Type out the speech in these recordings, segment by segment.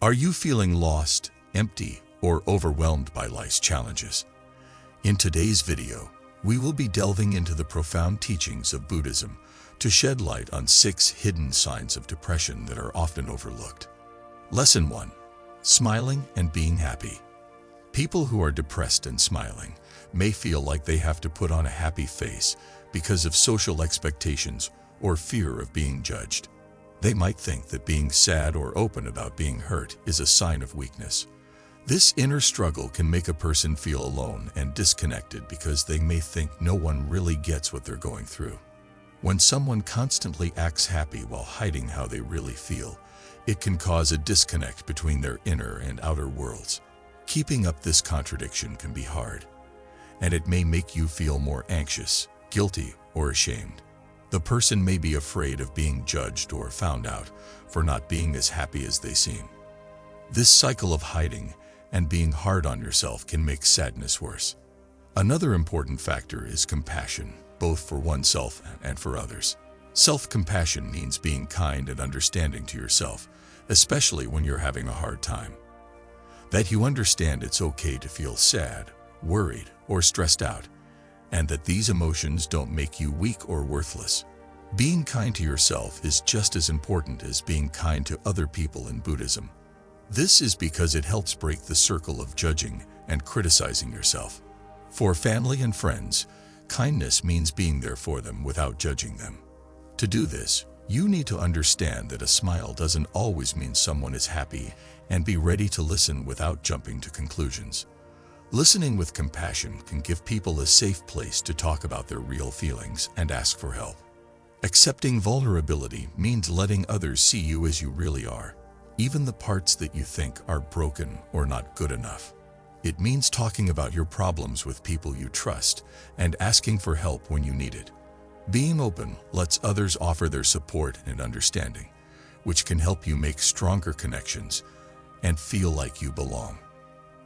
Are you feeling lost, empty, or overwhelmed by life's challenges? In today's video, we will be delving into the profound teachings of Buddhism to shed light on 6 hidden signs of depression that are often overlooked. Lesson 1. Smiling and being happy. People who are depressed and smiling may feel like they have to put on a happy face because of social expectations or fear of being judged. They might think that being sad or open about being hurt is a sign of weakness. This inner struggle can make a person feel alone and disconnected because they may think no one really gets what they're going through. When someone constantly acts happy while hiding how they really feel, it can cause a disconnect between their inner and outer worlds. Keeping up this contradiction can be hard, and it may make you feel more anxious, guilty, or ashamed. The person may be afraid of being judged or found out for not being as happy as they seem. This cycle of hiding and being hard on yourself can make sadness worse. Another important factor is compassion, both for oneself and for others. Self-compassion means being kind and understanding to yourself, especially when you're having a hard time. That you understand it's okay to feel sad, worried, or stressed out, and that these emotions don't make you weak or worthless. Being kind to yourself is just as important as being kind to other people in Buddhism. This is because it helps break the circle of judging and criticizing yourself. For family and friends, kindness means being there for them without judging them. To do this, you need to understand that a smile doesn't always mean someone is happy, and be ready to listen without jumping to conclusions. Listening with compassion can give people a safe place to talk about their real feelings and ask for help. Accepting vulnerability means letting others see you as you really are, even the parts that you think are broken or not good enough. It means talking about your problems with people you trust and asking for help when you need it. Being open lets others offer their support and understanding, which can help you make stronger connections and feel like you belong.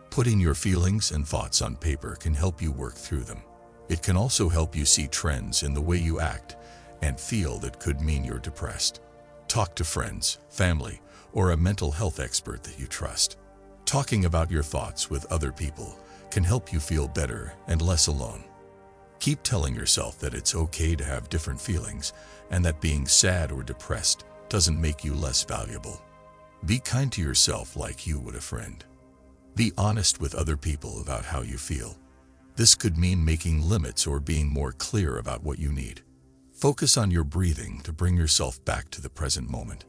Putting your feelings and thoughts on paper can help you work through them. It can also help you see trends in the way you act and feel that could mean you're depressed. Talk to friends, family, or a mental health expert that you trust. Talking about your thoughts with other people can help you feel better and less alone. Keep telling yourself that it's okay to have different feelings and that being sad or depressed doesn't make you less valuable. Be kind to yourself like you would a friend. Be honest with other people about how you feel. This could mean making limits or being more clear about what you need. Focus on your breathing to bring yourself back to the present moment.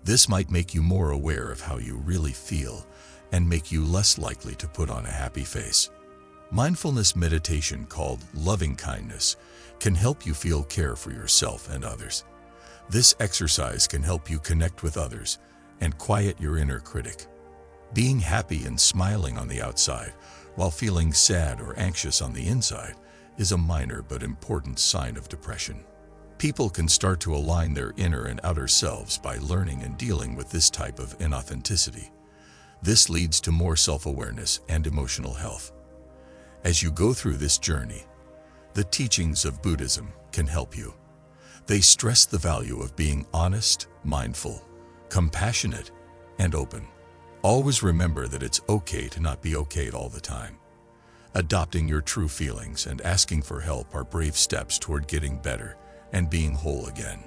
This might make you more aware of how you really feel and make you less likely to put on a happy face. Mindfulness meditation, called loving kindness, can help you feel care for yourself and others. This exercise can help you connect with others and quiet your inner critic. Being happy and smiling on the outside while feeling sad or anxious on the inside is a minor but important sign of depression. People can start to align their inner and outer selves by learning and dealing with this type of inauthenticity. This leads to more self-awareness and emotional health. As you go through this journey, the teachings of Buddhism can help you. They stress the value of being honest, mindful, compassionate, and open. Always remember that it's okay to not be okay all the time. Adopting your true feelings and asking for help are brave steps toward getting better and being whole again.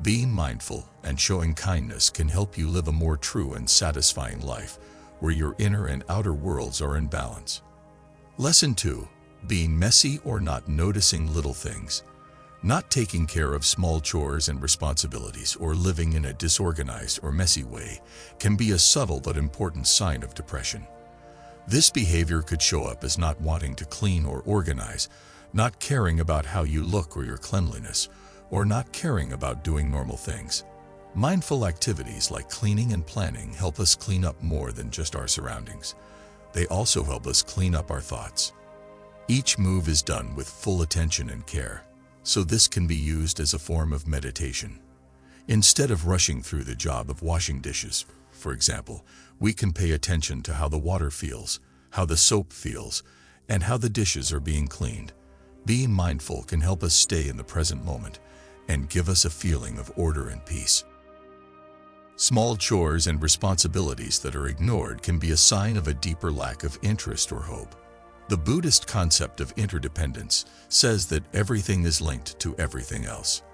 Being mindful and showing kindness can help you live a more true and satisfying life where your inner and outer worlds are in balance. Lesson 2. Being messy or not noticing little things. Not taking care of small chores and responsibilities or living in a disorganized or messy way can be a subtle but important sign of depression. This behavior could show up as not wanting to clean or organize, not caring about how you look or your cleanliness, or not caring about doing normal things. Mindful activities like cleaning and planning help us clean up more than just our surroundings. They also help us clean up our thoughts. Each move is done with full attention and care, so this can be used as a form of meditation. Instead of rushing through the job of washing dishes, for example, we can pay attention to how the water feels, how the soap feels, and how the dishes are being cleaned. Being mindful can help us stay in the present moment and give us a feeling of order and peace. Small chores and responsibilities that are ignored can be a sign of a deeper lack of interest or hope. The Buddhist concept of interdependence says that everything is linked to everything else.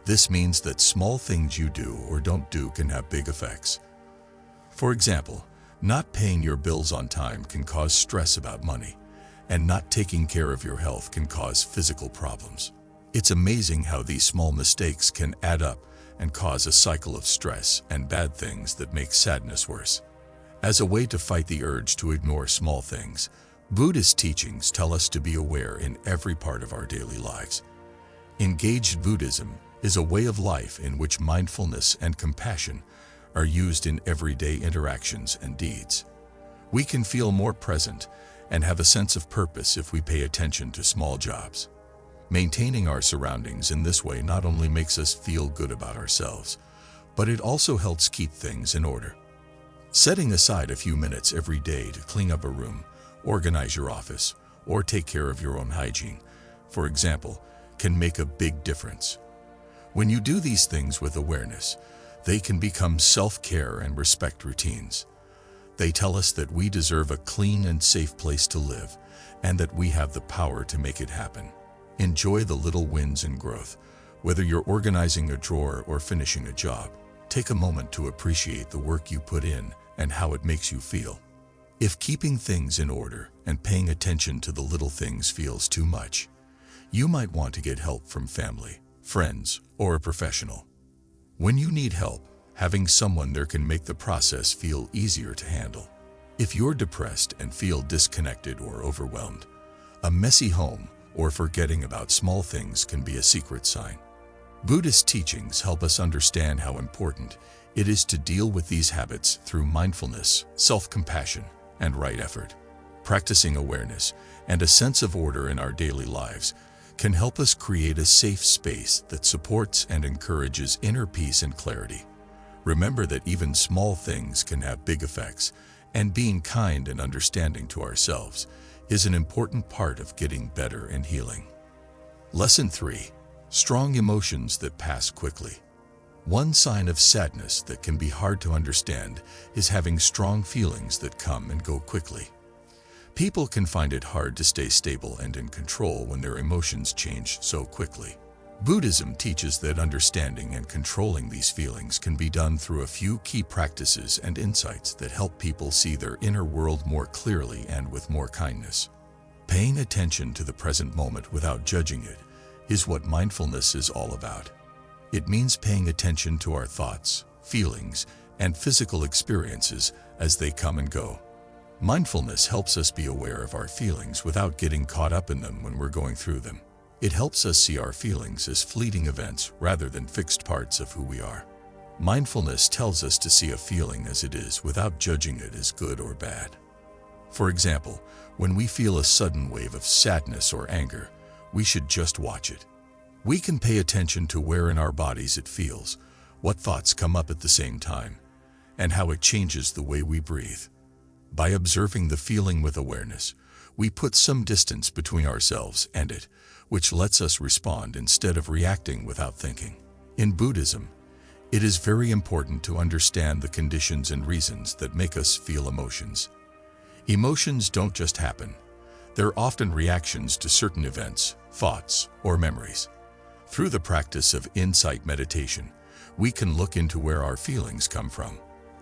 This means that small things you do or don't do can have big effects. For example, not paying your bills on time can cause stress about money, and not taking care of your health can cause physical problems. It's amazing how these small mistakes can add up and cause a cycle of stress and bad things that make sadness worse. As a way to fight the urge to ignore small things, Buddhist teachings tell us to be aware in every part of our daily lives. Engaged Buddhism is a way of life in which mindfulness and compassion are used in everyday interactions and deeds. We can feel more present and have a sense of purpose if we pay attention to small jobs. Maintaining our surroundings in this way not only makes us feel good about ourselves, but it also helps keep things in order. Setting aside a few minutes every day to clean up a room, organize your office, or take care of your own hygiene, for example, can make a big difference. When you do these things with awareness, they can become self-care and respect routines. They tell us that we deserve a clean and safe place to live, and that we have the power to make it happen. Enjoy the little wins and growth. Whether you're organizing a drawer or finishing a job, take a moment to appreciate the work you put in and how it makes you feel. If keeping things in order and paying attention to the little things feels too much, you might want to get help from family, friends, or a professional. When you need help, having someone there can make the process feel easier to handle. If you're depressed and feel disconnected or overwhelmed, a messy home or forgetting about small things can be a secret sign. Buddhist teachings help us understand how important it is to deal with these habits through mindfulness, self-compassion, and right effort. Practicing awareness and a sense of order in our daily lives can help us create a safe space that supports and encourages inner peace and clarity. Remember that even small things can have big effects, and being kind and understanding to ourselves is an important part of getting better and healing. Lesson 3. Strong emotions that pass quickly. One sign of sadness that can be hard to understand is having strong feelings that come and go quickly. People can find it hard to stay stable and in control when their emotions change so quickly. Buddhism teaches that understanding and controlling these feelings can be done through a few key practices and insights that help people see their inner world more clearly and with more kindness. Paying attention to the present moment without judging it is what mindfulness is all about. It means paying attention to our thoughts, feelings, and physical experiences as they come and go. Mindfulness helps us be aware of our feelings without getting caught up in them when we're going through them. It helps us see our feelings as fleeting events rather than fixed parts of who we are. Mindfulness tells us to see a feeling as it is without judging it as good or bad. For example, when we feel a sudden wave of sadness or anger, we should just watch it. We can pay attention to where in our bodies it feels, what thoughts come up at the same time, and how it changes the way we breathe. By observing the feeling with awareness, we put some distance between ourselves and it, which lets us respond instead of reacting without thinking. In Buddhism, it is very important to understand the conditions and reasons that make us feel emotions. Emotions don't just happen. They're often reactions to certain events, thoughts, or memories. Through the practice of insight meditation, we can look into where our feelings come from.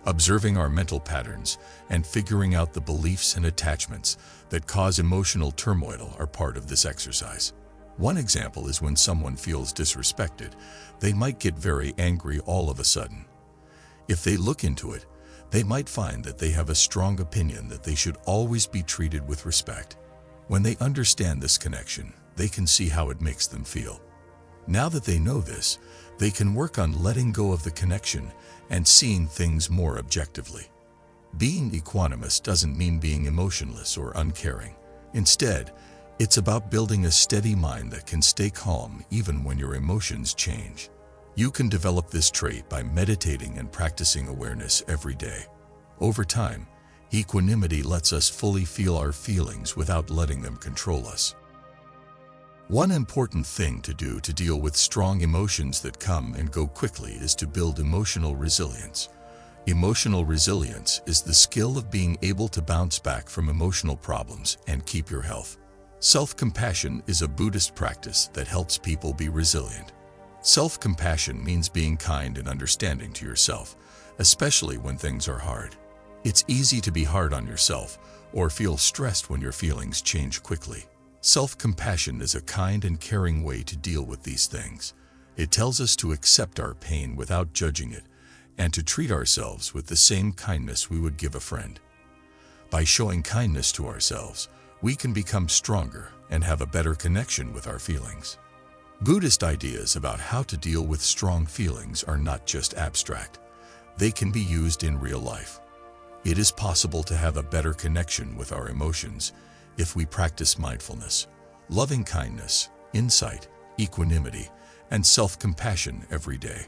Observing our mental patterns and figuring out the beliefs and attachments that cause emotional turmoil are part of this exercise. One example is when someone feels disrespected, they might get very angry all of a sudden. If they look into it, they might find that they have a strong opinion that they should always be treated with respect. When they understand this connection, they can see how it makes them feel. Now that they know this, they can work on letting go of the connection and seeing things more objectively. Being equanimous doesn't mean being emotionless or uncaring. Instead, it's about building a steady mind that can stay calm even when your emotions change. You can develop this trait by meditating and practicing awareness every day. Over time, equanimity lets us fully feel our feelings without letting them control us. One important thing to do to deal with strong emotions that come and go quickly is to build emotional resilience, Emotional resilience is the skill of being able to bounce back from emotional problems and keep your health. Self-compassion is a Buddhist practice that helps people be resilient. Self-compassion means being kind and understanding to yourself, especially when things are hard. It's easy to be hard on yourself or feel stressed when your feelings change quickly. Self-compassion is a kind and caring way to deal with these things. It tells us to accept our pain without judging it and to treat ourselves with the same kindness we would give a friend. By showing kindness to ourselves, we can become stronger and have a better connection with our feelings. Buddhist ideas about how to deal with strong feelings are not just abstract. They can be used in real life. It is possible to have a better connection with our emotions if we practice mindfulness, loving kindness, insight, equanimity, and self-compassion every day.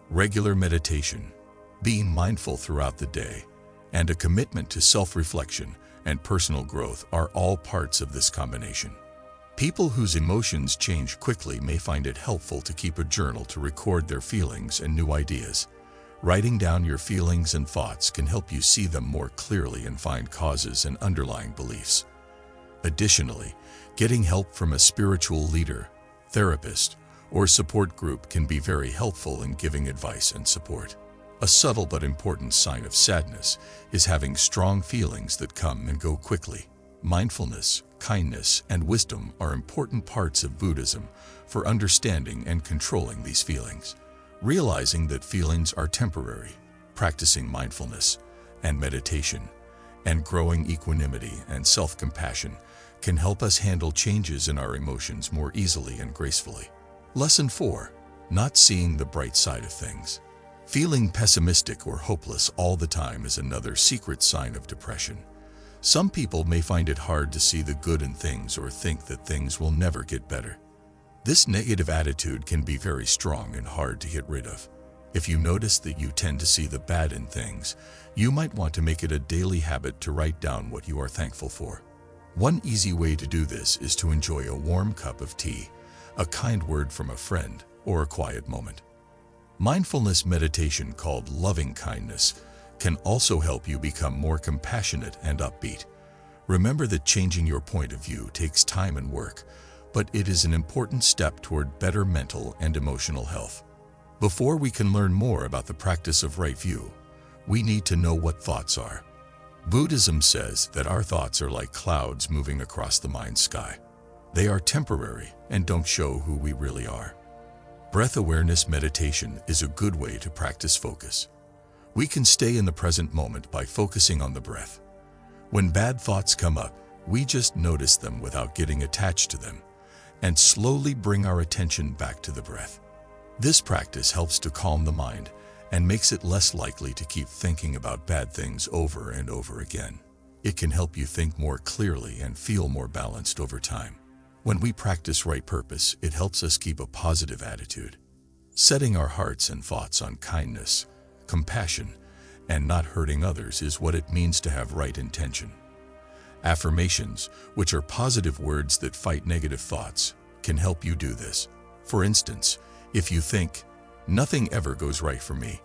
Regular meditation, being mindful throughout the day, and a commitment to self-reflection and personal growth are all parts of this combination. People whose emotions change quickly may find it helpful to keep a journal to record their feelings and new ideas. Writing down your feelings and thoughts can help you see them more clearly and find causes and underlying beliefs. Additionally, getting help from a spiritual leader, therapist, or support group can be very helpful in giving advice and support. A subtle but important sign of sadness is having strong feelings that come and go quickly. Mindfulness, kindness, and wisdom are important parts of Buddhism for understanding and controlling these feelings. Realizing that feelings are temporary, practicing mindfulness and meditation, and growing equanimity and self-compassion can help us handle changes in our emotions more easily and gracefully. Lesson 4. Not seeing the bright side of things. Feeling pessimistic or hopeless all the time is another secret sign of depression. Some people may find it hard to see the good in things or think that things will never get better. This negative attitude can be very strong and hard to get rid of. If you notice that you tend to see the bad in things, you might want to make it a daily habit to write down what you are thankful for. One easy way to do this is to enjoy a warm cup of tea, a kind word from a friend, or a quiet moment. Mindfulness meditation called loving kindness can also help you become more compassionate and upbeat. Remember that changing your point of view takes time and work, but it is an important step toward better mental and emotional health. Before we can learn more about the practice of right view, we need to know what thoughts are. Buddhism says that our thoughts are like clouds moving across the mind sky. They are temporary and don't show who we really are. Breath awareness meditation is a good way to practice focus. We can stay in the present moment by focusing on the breath. When bad thoughts come up, we just notice them without getting attached to them, and slowly bring our attention back to the breath. This practice helps to calm the mind and makes it less likely to keep thinking about bad things over and over again. It can help you think more clearly and feel more balanced over time. When we practice right purpose, it helps us keep a positive attitude. Setting our hearts and thoughts on kindness, compassion, and not hurting others is what it means to have right intention. Affirmations, which are positive words that fight negative thoughts, can help you do this. For instance, if you think, "Nothing ever goes right for me,"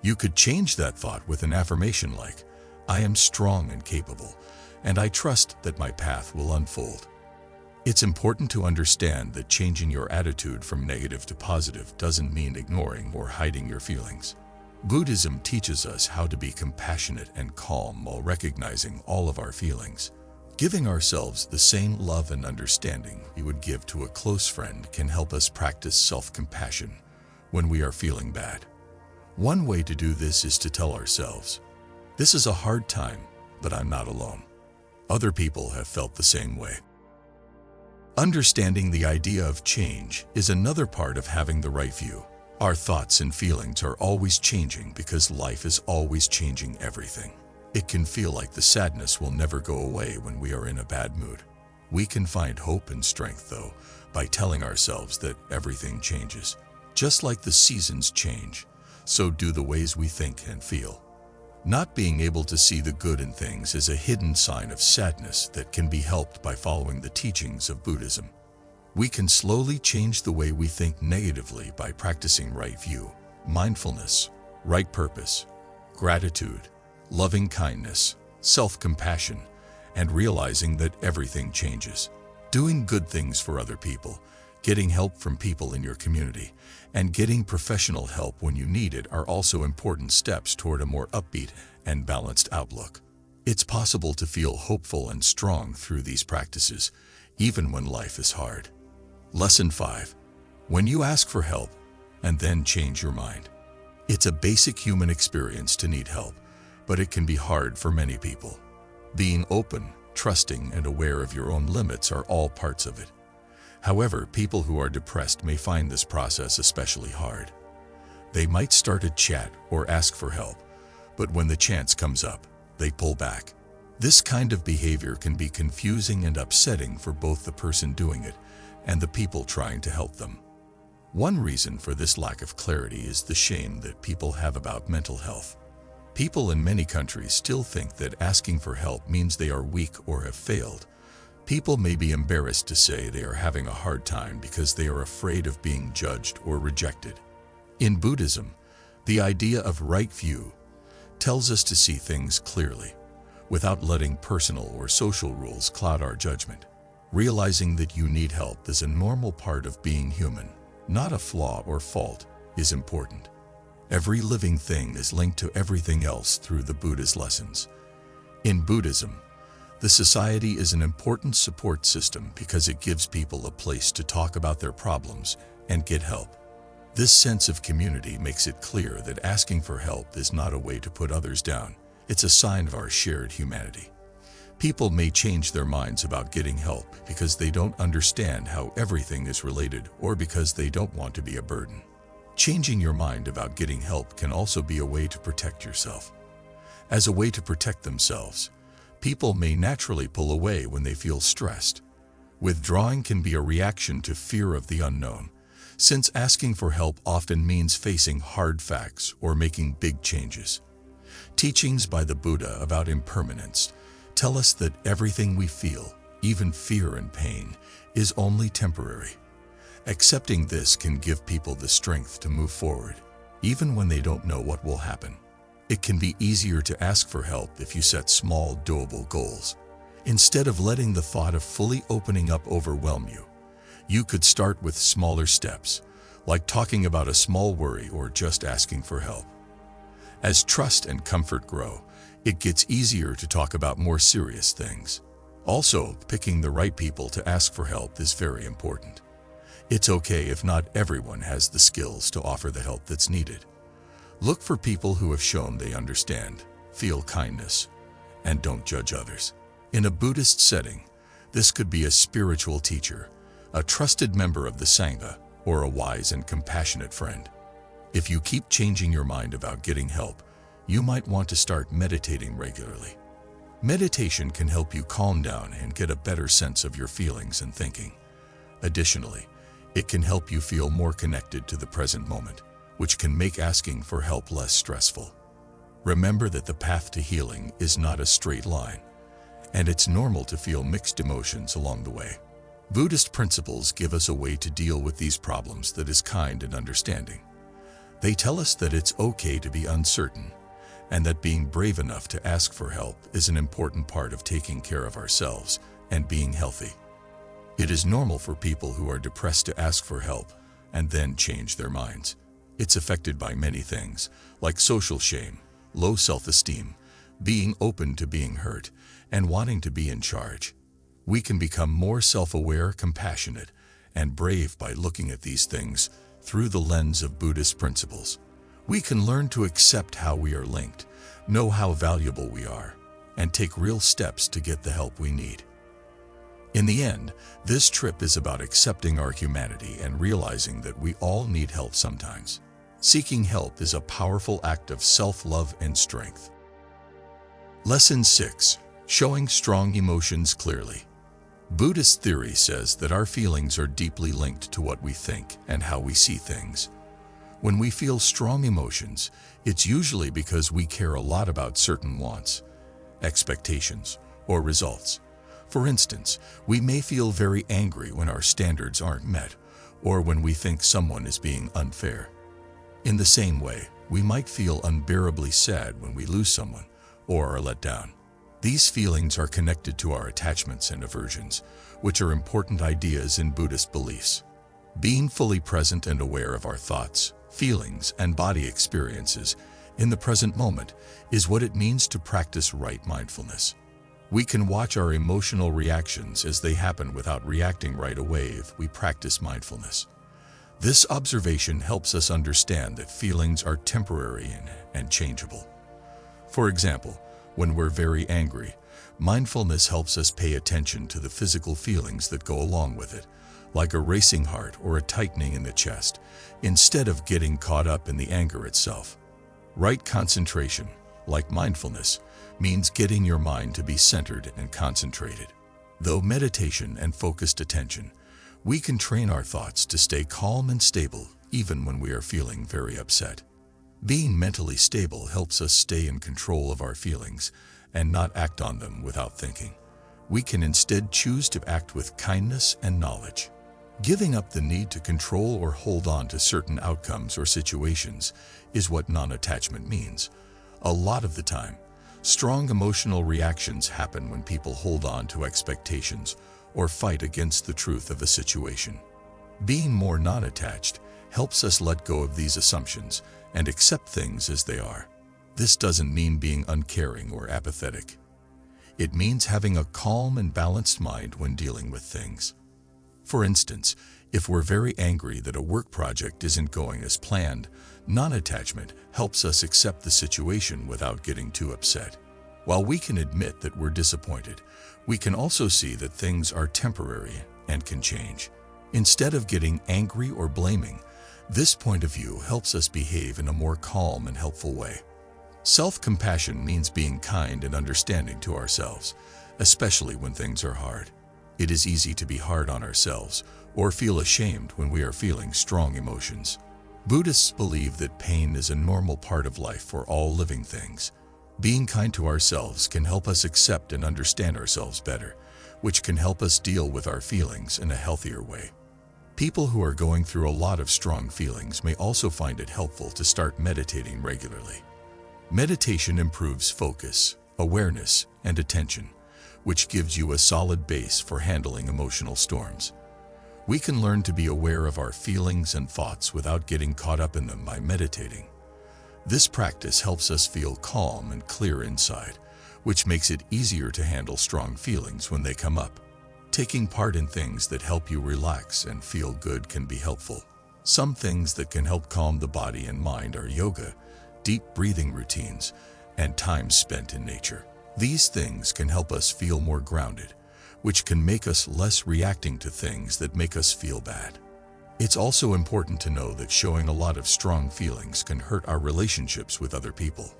you could change that thought with an affirmation like, "I am strong and capable, and I trust that my path will unfold." It's important to understand that changing your attitude from negative to positive doesn't mean ignoring or hiding your feelings. Buddhism teaches us how to be compassionate and calm while recognizing all of our feelings. Giving ourselves the same love and understanding we would give to a close friend can help us practice self-compassion when we are feeling bad. One way to do this is to tell ourselves, "This is a hard time, but I'm not alone. Other people have felt the same way." Understanding the idea of change is another part of having the right view. Our thoughts and feelings are always changing because life is always changing everything. It can feel like the sadness will never go away when we are in a bad mood. We can find hope and strength, though, by telling ourselves that everything changes. Just like the seasons change, so do the ways we think and feel. Not being able to see the good in things is a hidden sign of sadness that can be helped by following the teachings of Buddhism. We can slowly change the way we think negatively by practicing right view, mindfulness, right purpose, gratitude, loving kindness, self-compassion, and realizing that everything changes. Doing good things for other people, getting help from people in your community, and getting professional help when you need it are also important steps toward a more upbeat and balanced outlook. It's possible to feel hopeful and strong through these practices, even when life is hard. Lesson 5. When you ask for help, and then change your mind. It's a basic human experience to need help, but it can be hard for many people. Being open, trusting, and aware of your own limits are all parts of it. However, people who are depressed may find this process especially hard. They might start a chat or ask for help, but when the chance comes up, they pull back. This kind of behavior can be confusing and upsetting for both the person doing it and the people trying to help them. One reason for this lack of clarity is the shame that people have about mental health. People in many countries still think that asking for help means they are weak or have failed. People may be embarrassed to say they are having a hard time because they are afraid of being judged or rejected. In Buddhism, the idea of right view tells us to see things clearly, without letting personal or social rules cloud our judgment. Realizing that you need help is a normal part of being human, not a flaw or fault, is important. Every living thing is linked to everything else through the Buddha's lessons. In Buddhism, the society is an important support system because it gives people a place to talk about their problems and get help. This sense of community makes it clear that asking for help is not a way to put others down. It's a sign of our shared humanity. People may change their minds about getting help because they don't understand how everything is related or because they don't want to be a burden. Changing your mind about getting help can also be a way to protect yourself. As a way to protect themselves, people may naturally pull away when they feel stressed. Withdrawing can be a reaction to fear of the unknown, since asking for help often means facing hard facts or making big changes. Teachings by the Buddha about impermanence tell us that everything we feel, even fear and pain, is only temporary. Accepting this can give people the strength to move forward, even when they don't know what will happen. It can be easier to ask for help if you set small, doable goals. Instead of letting the thought of fully opening up overwhelm you, you could start with smaller steps, like talking about a small worry or just asking for help. As trust and comfort grow, it gets easier to talk about more serious things. Also, picking the right people to ask for help is very important. It's okay if not everyone has the skills to offer the help that's needed. Look for people who have shown they understand, feel kindness, and don't judge others. In a Buddhist setting, this could be a spiritual teacher, a trusted member of the Sangha, or a wise and compassionate friend. If you keep changing your mind about getting help, you might want to start meditating regularly. Meditation can help you calm down and get a better sense of your feelings and thinking. Additionally, it can help you feel more connected to the present moment, which can make asking for help less stressful. Remember that the path to healing is not a straight line, and it's normal to feel mixed emotions along the way. Buddhist principles give us a way to deal with these problems that is kind and understanding. They tell us that it's okay to be uncertain, and that being brave enough to ask for help is an important part of taking care of ourselves and being healthy. It is normal for people who are depressed to ask for help and then change their minds. It's affected by many things, like social shame, low self-esteem, being open to being hurt, and wanting to be in charge. We can become more self-aware, compassionate, and brave by looking at these things through the lens of Buddhist principles. We can learn to accept how we are linked, know how valuable we are, and take real steps to get the help we need. In the end, this trip is about accepting our humanity and realizing that we all need help sometimes. Seeking help is a powerful act of self-love and strength. Lesson 6. Showing strong emotions clearly. Buddhist theory says that our feelings are deeply linked to what we think and how we see things. When we feel strong emotions, it's usually because we care a lot about certain wants, expectations, or results. For instance, we may feel very angry when our standards aren't met, or when we think someone is being unfair. In the same way, We might feel unbearably sad when we lose someone or are let down. These feelings are connected to our attachments and aversions, which are important ideas in Buddhist beliefs. Being fully present and aware of our thoughts, feelings, and body experiences in the present moment is what it means to practice right mindfulness. We can watch our emotional reactions as they happen without reacting right away if we practice mindfulness. This observation helps us understand that feelings are temporary and changeable. For example, when we're very angry, mindfulness helps us pay attention to the physical feelings that go along with it, like a racing heart or a tightening in the chest, instead of getting caught up in the anger itself. Right concentration, like mindfulness, means getting your mind to be centered and concentrated. Though meditation and focused attention, we can train our thoughts to stay calm and stable even when we are feeling very upset. Being mentally stable helps us stay in control of our feelings and not act on them without thinking. We can instead choose to act with kindness and knowledge. Giving up the need to control or hold on to certain outcomes or situations is what non-attachment means. A lot of the time, strong emotional reactions happen when people hold on to expectations or fight against the truth of a situation. Being more non-attached helps us let go of these assumptions and accept things as they are. This doesn't mean being uncaring or apathetic. It means having a calm and balanced mind when dealing with things. For instance, if we're very angry that a work project isn't going as planned, non-attachment helps us accept the situation without getting too upset. While we can admit that we're disappointed, we can also see that things are temporary and can change. Instead of getting angry or blaming, this point of view helps us behave in a more calm and helpful way. Self-compassion means being kind and understanding to ourselves, especially when things are hard. It is easy to be hard on ourselves or feel ashamed when we are feeling strong emotions. Buddhists believe that pain is a normal part of life for all living things. Being kind to ourselves can help us accept and understand ourselves better, which can help us deal with our feelings in a healthier way. People who are going through a lot of strong feelings may also find it helpful to start meditating regularly. Meditation improves focus, awareness, and attention, which gives you a solid base for handling emotional storms. We can learn to be aware of our feelings and thoughts without getting caught up in them by meditating. This practice helps us feel calm and clear inside, which makes it easier to handle strong feelings when they come up. Taking part in things that help you relax and feel good can be helpful. Some things that can help calm the body and mind are yoga, deep breathing routines, and time spent in nature. These things can help us feel more grounded, which can make us less reacting to things that make us feel bad. It's also important to know that showing a lot of strong feelings can hurt our relationships with other people.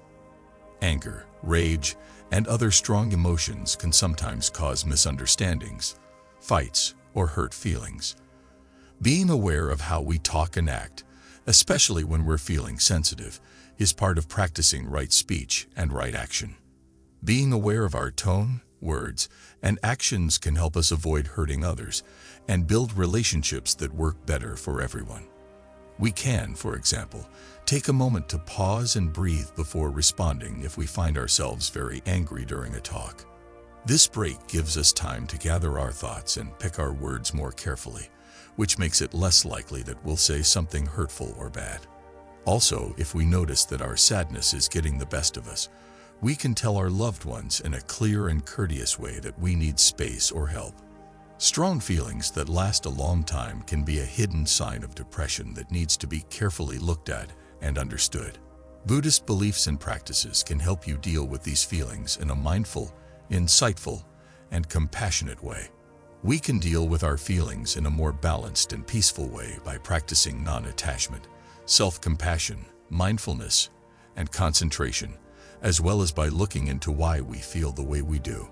Anger, rage, and other strong emotions can sometimes cause misunderstandings, fights, or hurt feelings. Being aware of how we talk and act, especially when we're feeling sensitive, is part of practicing right speech and right action. Being aware of our tone, words, and actions can help us avoid hurting others and build relationships that work better for everyone. We can, for example, take a moment to pause and breathe before responding if we find ourselves very angry during a talk. This break gives us time to gather our thoughts and pick our words more carefully, which makes it less likely that we'll say something hurtful or bad. Also, if we notice that our sadness is getting the best of us, we can tell our loved ones in a clear and courteous way that we need space or help. Strong feelings that last a long time can be a hidden sign of depression that needs to be carefully looked at and understood. Buddhist beliefs and practices can help you deal with these feelings in a mindful, insightful, and compassionate way. We can deal with our feelings in a more balanced and peaceful way by practicing non-attachment, self-compassion, mindfulness, and concentration, as well as by looking into why we feel the way we do.